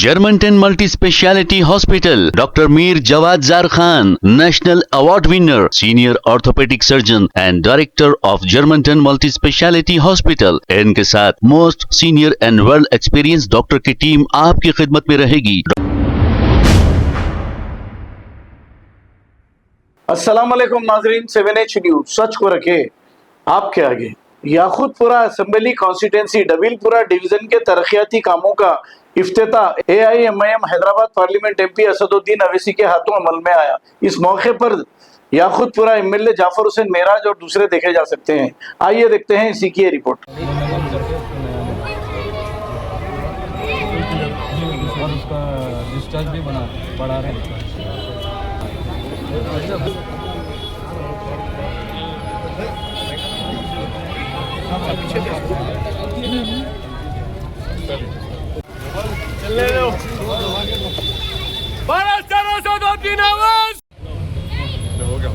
Germanton multi speciality hospital, doctor Mir Jawad Zar Khan, national award winner, senior orthopaedic surgeon and director of Germanton multi speciality hospital. इनके साथ most senior and well experience doctor की team आपकी खिदमत में रहेगी। अस्सलाम वालेकुम नाजरीन, 7H न्यूज सच को रखे आपके आगे। याकूतपुरा असेंबली कॉन्स्टिट्यूंसी डबीलपुरा डिवीजन के तरक्याती कामों का इफ्तिताह AIMIM Hyderabad parliament MP Asaduddin Owaisi के हाथों अमल में आया। इस मौके पर याकूतपुरा MLA जाफर हुसैन मेराज और दूसरे देखे जा सकते हैं। आइए देखते हैं इसी की रिपोर्ट। डिस्चार्ज भी पढ़ा रहे हैं। चले लो 12 आवाज हो गया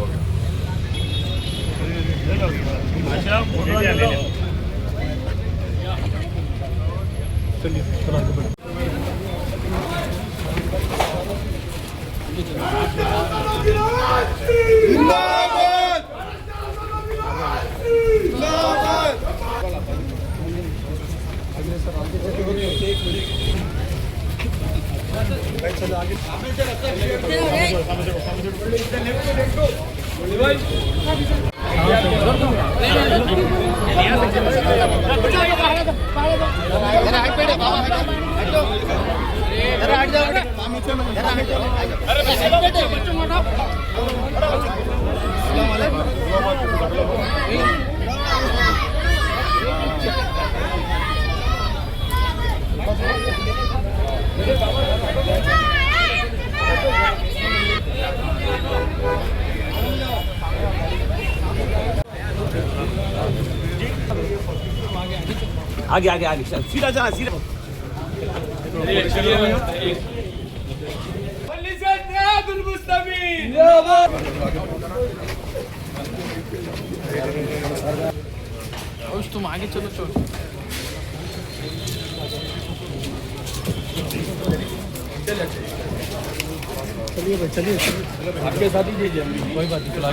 आगे आगे आगे सीधा चला सीधा। तुम आगे चलो चलो। चलिए भाई चलिए आपके साथ ही दीजिए, कोई बात नहीं। चलो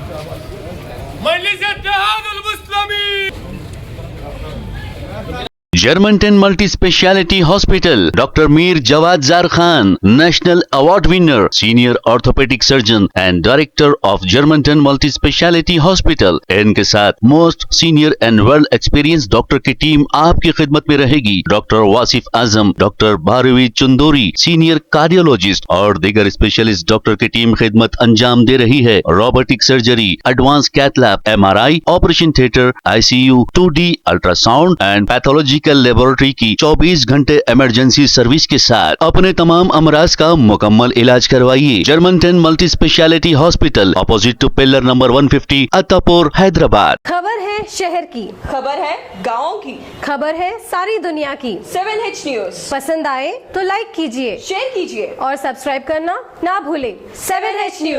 Germantown multi speciality hospital, doctor Mir Jawad Zar Khan, national award winner, senior orthopaedic surgeon and director of Germanton multi speciality hospital. इनके साथ most senior and well experience doctor की टीम आपकी खिदमत में रहेगी। Doctor Wasif Azam, doctor Bharvi Chandori, senior cardiologist और दीगर स्पेशलिस्ट डॉक्टर की टीम खिदमत अंजाम दे रही है। Robotic surgery, advance cath lab, MRI, operation theatre, ICU, 2D ultrasound and pathological laboratory की 24 घंटे इमरजेंसी सर्विस के साथ अपने तमाम अमराज का मुकम्मल इलाज करवाइए। Germanten multi speciality hospital, opposite to pillar number 150, Attapur, Hyderabad. खबर है शहर की, खबर है गाँव की, खबर है सारी दुनिया की। 7H न्यूज पसंद आए तो लाइक कीजिए, शेयर कीजिए और सब्सक्राइब करना ना भूले। 7H news.